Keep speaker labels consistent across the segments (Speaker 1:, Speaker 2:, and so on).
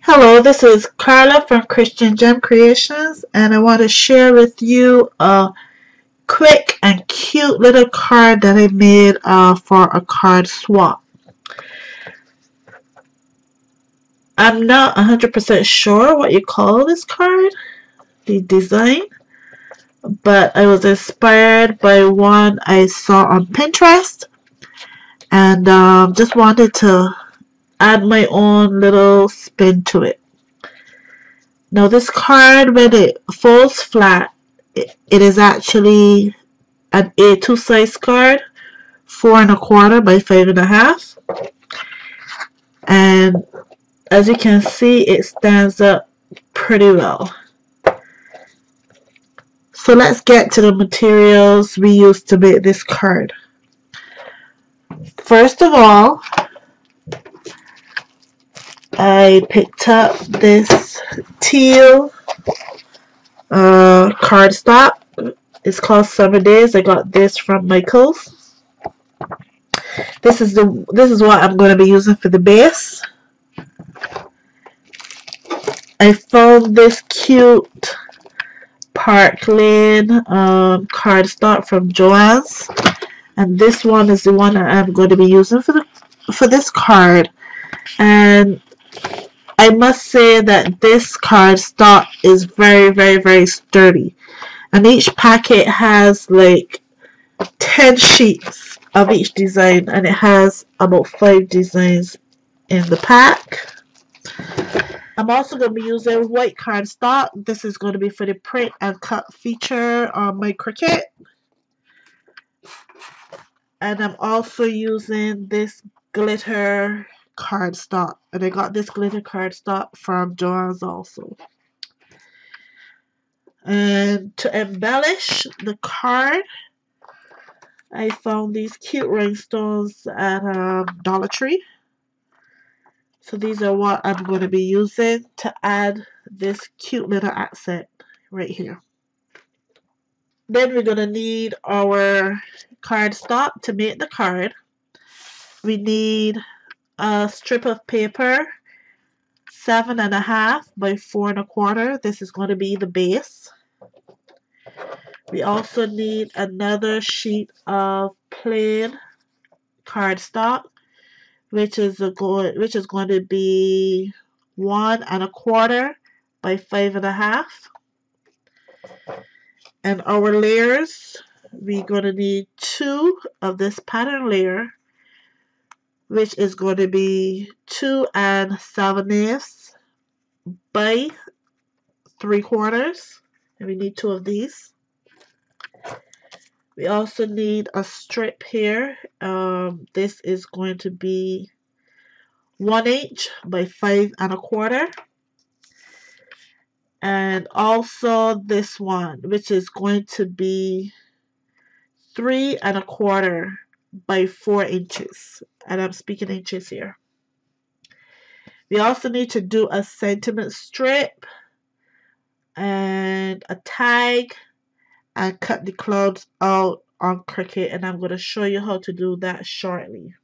Speaker 1: Hello, this is Carla from Christian Gem Creations, and I want to share with you a quick and cute little card that I made for a card swap. I'm not 100% sure what you call this card, the design, but I was inspired by one I saw on Pinterest and just wanted to add my own little spin to it. Now this card, when it folds flat, it is actually an A2 size card, 4¼ by 5½. And as you can see, it stands up pretty well. So let's get to the materials we used to make this card. First of all, I picked up this teal cardstock. It's called Summer Days. I got this from Michaels. This is what I'm going to be using for the base. I found this cute Park Lane cardstock from Joann's, and this one is the one that I'm going to be using for this card. And I must say that this cardstock is very sturdy, and each packet has like 10 sheets of each design, and it has about 5 designs in the pack. I'm also going to be using white cardstock. This is going to be for the print and cut feature on my Cricut. And I'm also using this glitter cardstock. And I got this glitter cardstock from Joann's also. And to embellish the card, I found these cute rhinestones at Dollar Tree. So these are what I'm going to be using to add this cute little accent right here. Then we're going to need our cardstock to make the card. We need a strip of paper, 7½ by 4¼ This is going to be the base. We also need another sheet of plain cardstock, which is going to be 1¼ by 5½. And our layers, we're going to need 2 of this pattern layer, which is going to be 2 7/8 by 3/4. And we need 2 of these. We also need a strip here. This is going to be 1/8 by 5¼ and also this one, which is going to be 3¼ by 4 inches, and I'm speaking inches here. We also need to do a sentiment strip and a tag and cut the clouds out on Cricut, and I'm going to show you how to do that shortly.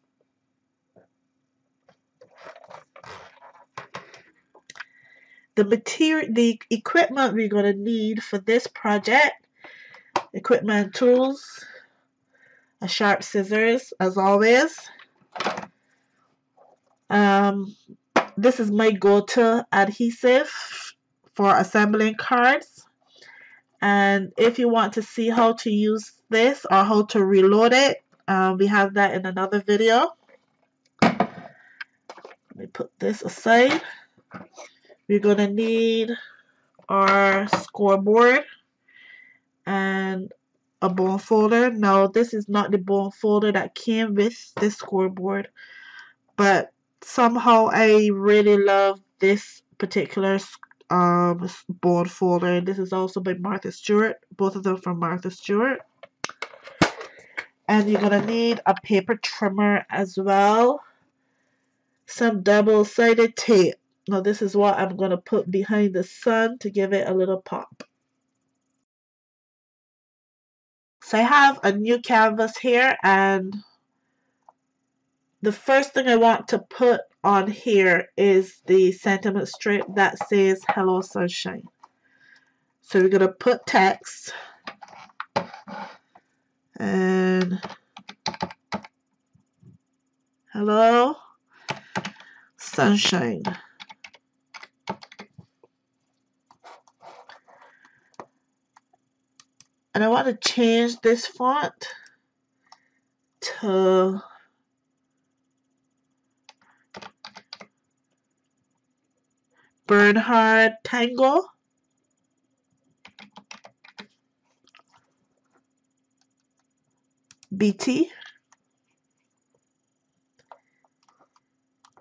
Speaker 1: The equipment we're going to need for this project, equipment tools, a sharp scissors as always. This is my go-to adhesive for assembling cards, and if you want to see how to use this or how to reload it, we have that in another video. Let me put this aside. We're going to need our scoreboard and a bone folder. Now this is not the bone folder that came with this scoreboard, but somehow I really love this particular bone folder. This is also by Martha Stewart, both of them from Martha Stewart. And you're gonna need a paper trimmer as well, some double-sided tape. Now this is what I'm gonna put behind the sun to give it a little pop. So I have a new canvas here, and the first thing I want to put on here is the sentiment strip that says Hello Sunshine. So we're going to put text and Hello Sunshine. And I want to change this font to Bernhard Tango. BT.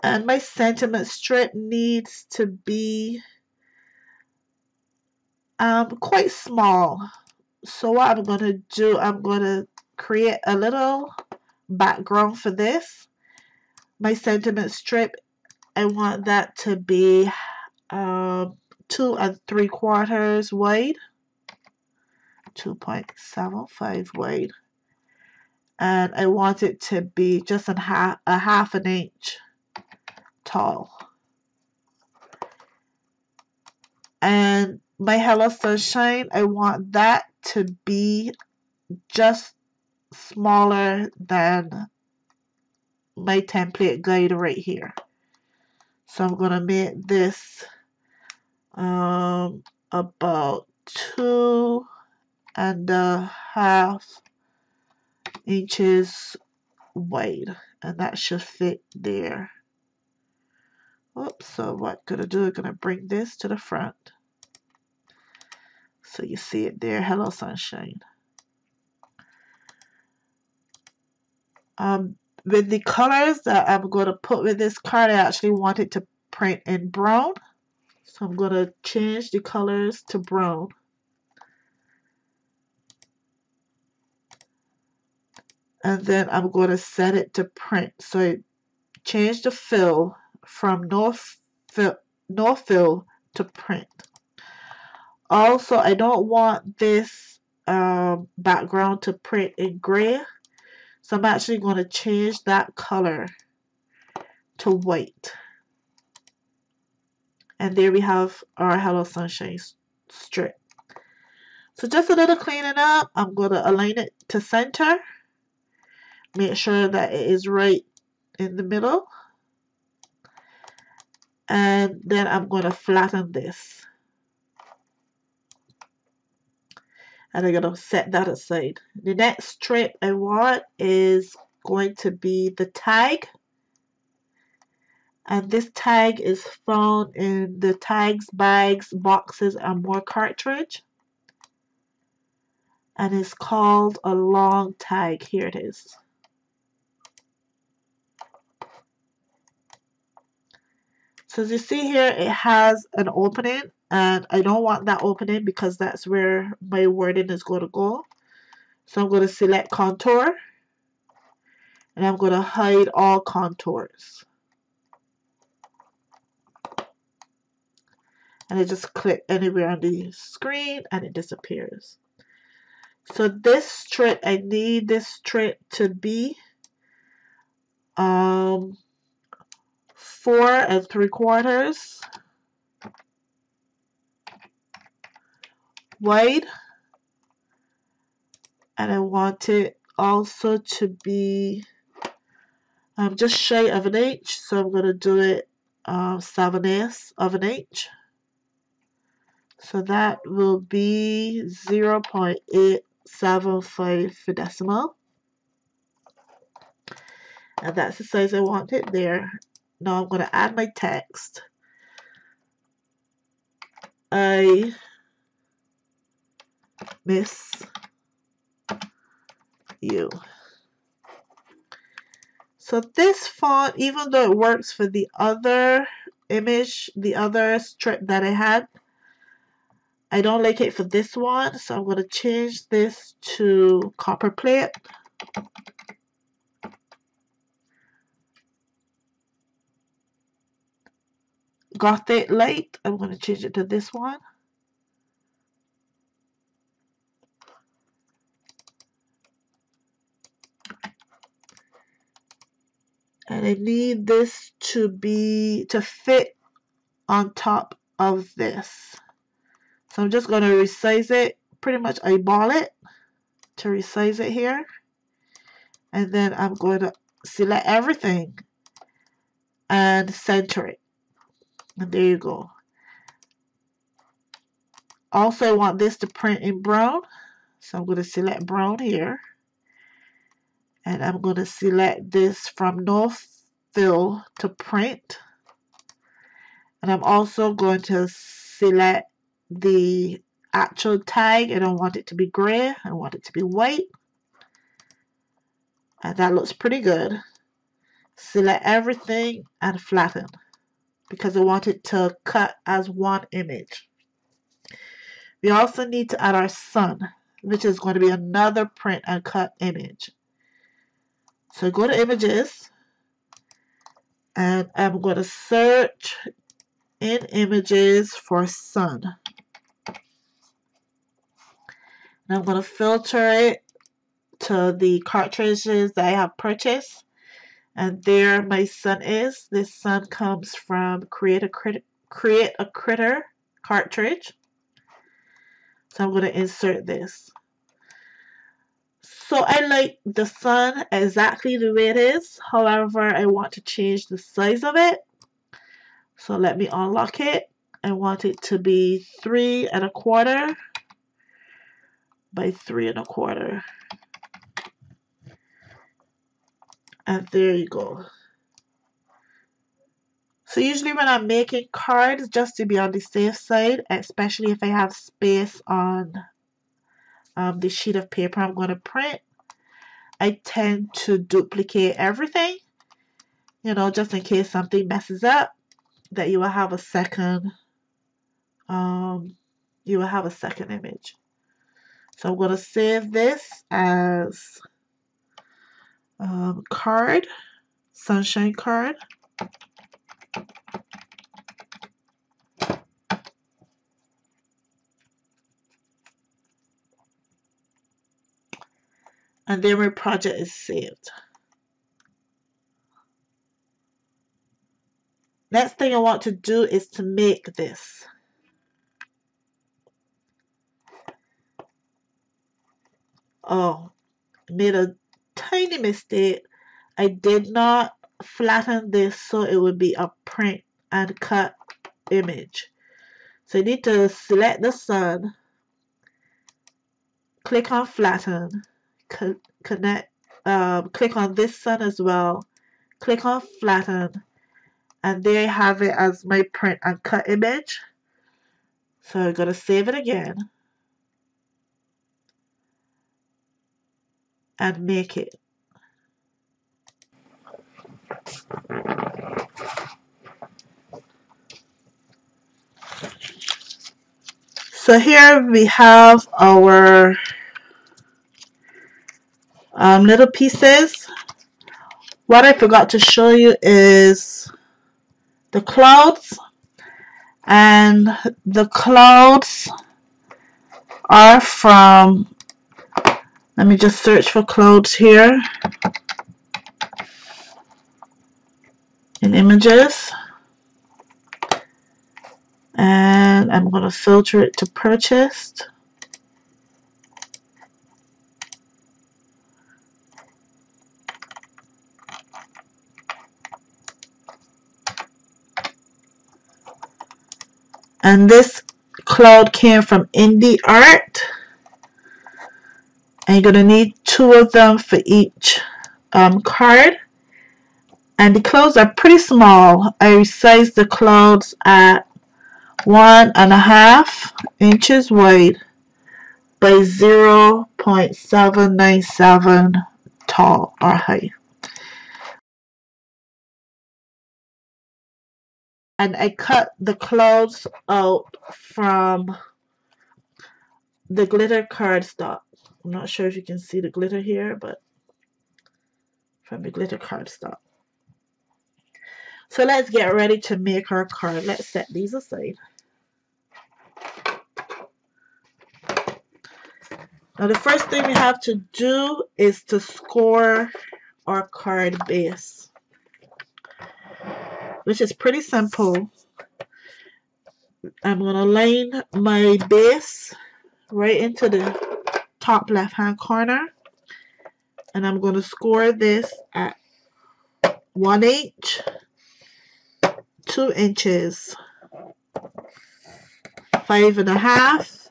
Speaker 1: And my sentiment strip needs to be quite small. So what I'm going to do, I'm going to create a little background for this. My sentiment strip, I want that to be 2 3/4 wide, 2.75 wide, and I want it to be just a half an inch tall. And my Hello Sunshine, I want that to be just smaller than my template guide right here. So I'm going to make this about 2.5 inches wide, and that should fit there. Oops, so what I'm going to do, I'm going to bring this to the front. So you see it there, Hello Sunshine. With the colors that I'm going to put with this card, I actually want it to print in brown. So I'm going to change the colors to brown. And then I'm going to set it to print. So I change the fill from no fill to print. Also, I don't want this background to print in gray. So I'm actually going to change that color to white. And there we have our Hello Sunshine strip. So just a little cleaning up. I'm going to align it to center. Make sure that it is right in the middle. And then I'm going to flatten this. And I'm going to set that aside. The next strip I want is going to be the tag. And this tag is found in the tags, bags, boxes, and more cartridge. And it's called a long tag. Here it is. So as you see here, it has an opening, and I don't want that opening because that's where my wording is going to go. So I'm going to select contour, and I'm going to hide all contours. And I just click anywhere on the screen and it disappears. So this strip, I need this strip to be 4 3/4 wide, and I want it also to be just shy of an inch, so I'm going to do it 7/8 of an inch. So that will be 0.875 for decimal. And that's the size I want it there. Now I'm going to add my text. I miss you. So this font, even though it works for the other image, the other strip that I had, I don't like it for this one. So I'm going to change this to copper plate. Gothic light, I'm going to change it to this one. And I need this to fit on top of this. So I'm just going to resize it, pretty much eyeball it to resize it here. And then I'm going to select everything and center it. And there you go. Also, I want this to print in brown. So I'm going to select brown here. And I'm going to select this from no fill to print. And I'm also going to select the actual tag. I don't want it to be gray. I want it to be white. And that looks pretty good. Select everything and flatten because I want it to cut as one image. We also need to add our sun, which is going to be another print and cut image. So go to images and I'm going to search in images for sun. And I'm going to filter it to the cartridges that I have purchased. And there my sun is. This sun comes from Create a Critter cartridge. So I'm going to insert this. So I like the sun exactly the way it is. However, I want to change the size of it. So let me unlock it. I want it to be 3 1/4 by 3 1/4. And there you go. So usually when I'm making cards, just to be on the safe side, especially if I have space on the sheet of paper I'm going to print, I tend to duplicate everything, you know, just in case something messes up, that you will have a second image. So I'm going to save this as card, sunshine card. And then my project is saved. Next thing I want to do is to make this. Oh, I made a tiny mistake. I did not flatten this so it would be a print and cut image. So you need to select the sun, click on flatten, connect, click on this sun as well, click on flatten, and there I have it as my print and cut image. So I'm going to save it again and make it. So here we have our little pieces. What I forgot to show you is the clouds, and the clouds are from, let me just search for clouds here in images, and I'm going to filter it to purchased. And this cloud came from Indie Art. And you're going to need 2 of them for each card. And the clouds are pretty small. I resized the clouds at 1.5 inches wide by 0.797 tall or height. And I cut the clouds out from the glitter cardstock. I'm not sure if you can see the glitter here, but from the glitter cardstock. So let's get ready to make our card. Let's set these aside. Now the first thing we have to do is to score our card base. which is pretty simple. I'm going to line my base right into the top left hand corner, and I'm going to score this at 1 inch, 2 inches, 5.5,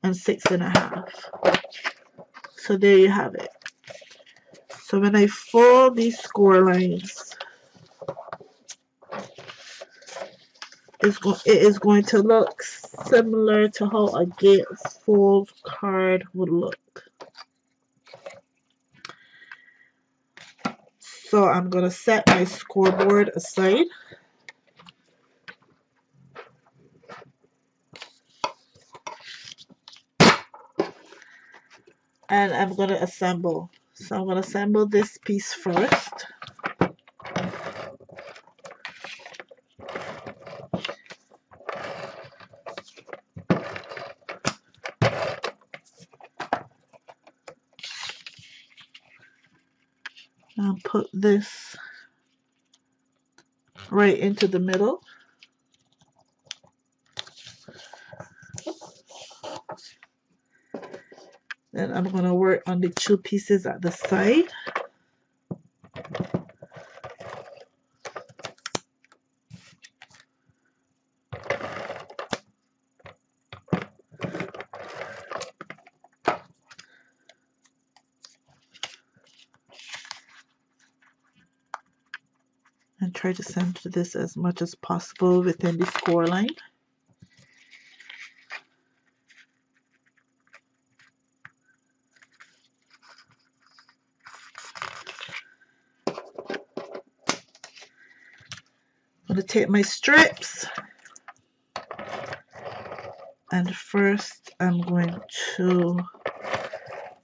Speaker 1: and 6.5. So there you have it. So when I fold these score lines, it is going to look similar to how a gatefold card would look. So I'm going to set my scoreboard aside. And I'm going to assemble. So I'm going to assemble this piece first. And put this right into the middle. Then I'm going to work on the 2 pieces at the side. And try to center this as much as possible within the score line. I'm going to take my strips, and first I'm going to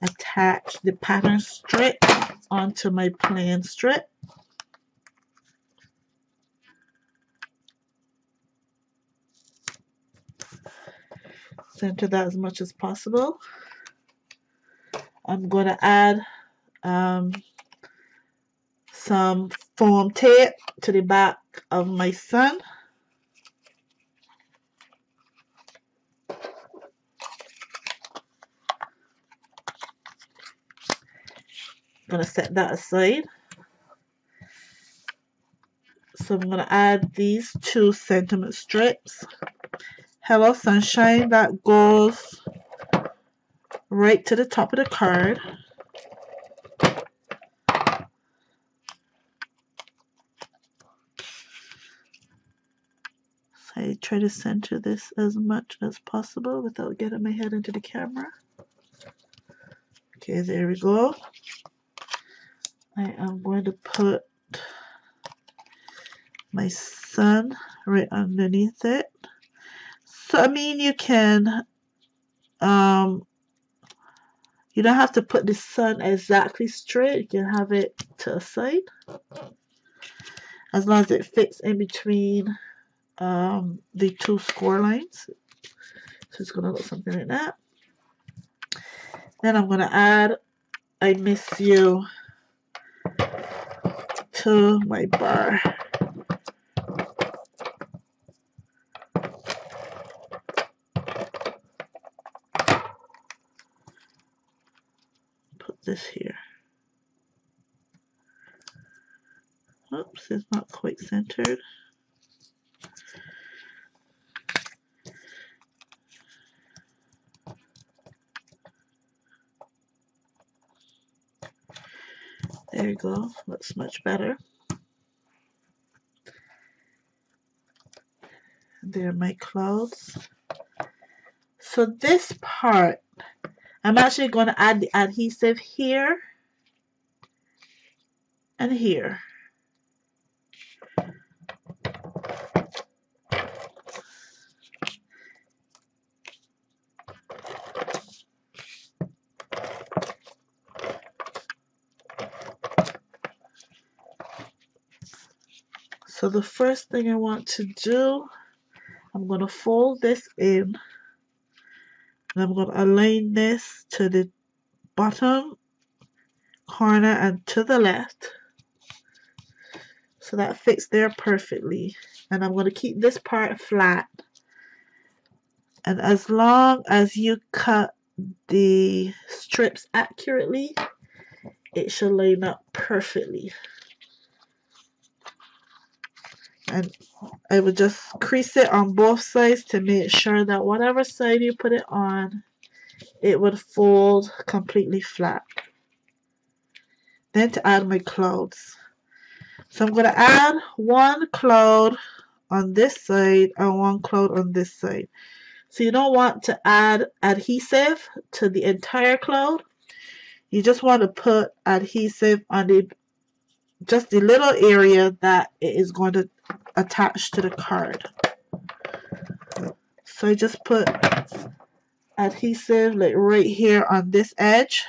Speaker 1: attach the pattern strip onto my plain strip. Center that as much as possible. I'm going to add some foam tape to the back of my sun. I'm going to set that aside. So I'm going to add these 2 sentiment strips. Hello Sunshine, that goes right to the top of the card. So I try to center this as much as possible without getting my head into the camera. Okay, there we go. I am going to put my sun right underneath it. So I mean, you can you don't have to put the sun exactly straight. You can have it to a side, as long as it fits in between the 2 score lines. So it's going to look something like that. Then I'm going to add I Miss You to my bar. Put this here. Oops, it's not quite centered. There you go, looks much better. There are my clouds. So this part, I'm actually going to add the adhesive here and here. So the first thing I want to do, I'm going to fold this in, and I'm going to align this to the bottom corner and to the left. So So that fits there perfectly. And I'm going to keep this part flat. And as long as you cut the strips accurately, it should line up perfectly. And I would just crease it on both sides to make sure that whatever side you put it on, it would fold completely flat. Then to add my clouds. So I'm going to add one cloud on this side and one cloud on this side. So you don't want to add adhesive to the entire cloud. You just want to put adhesive on just the little area that it is going to attach to the card. So I just put adhesive like right here on this edge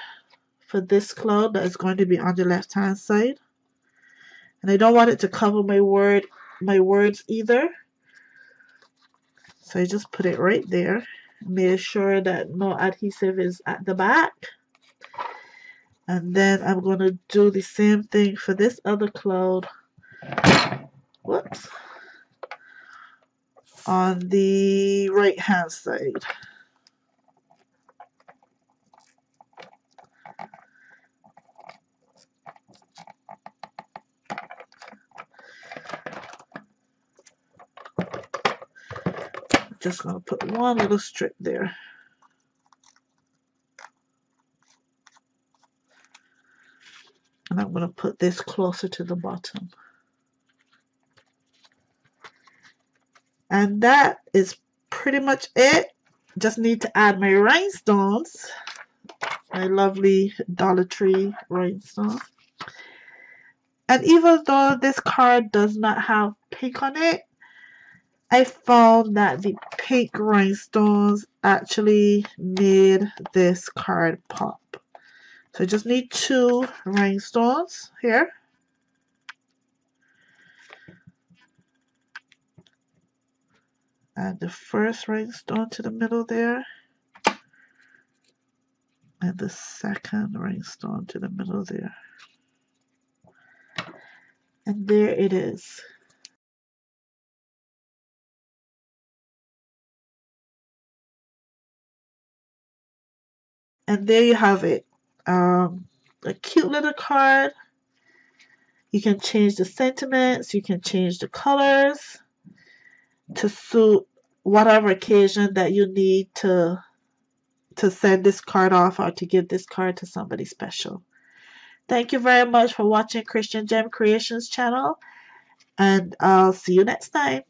Speaker 1: for this cloud that is going to be on the left hand side. And I don't want it to cover my words either. So I just put it right there. Make sure that no adhesive is at the back. And then I'm going to do the same thing for this other cloud. Whoops. On the right hand side. Just going to put one little strip there. And I'm going to put this closer to the bottom. And that is pretty much it. Just need to add my rhinestones. My lovely Dollar Tree rhinestone. And even though this card does not have pink on it, I found that the pink rhinestones actually made this card pop. So I just need 2 rhinestones here. Add the first rhinestone to the middle there. And the second rhinestone to the middle there. And there it is. And there you have it. A cute little card. You can change the sentiments. You can change the colors to suit whatever occasion that you need to send this card off or to give this card to somebody special. Thank you very much for watching Christian Gem Creations channel, and I'll see you next time.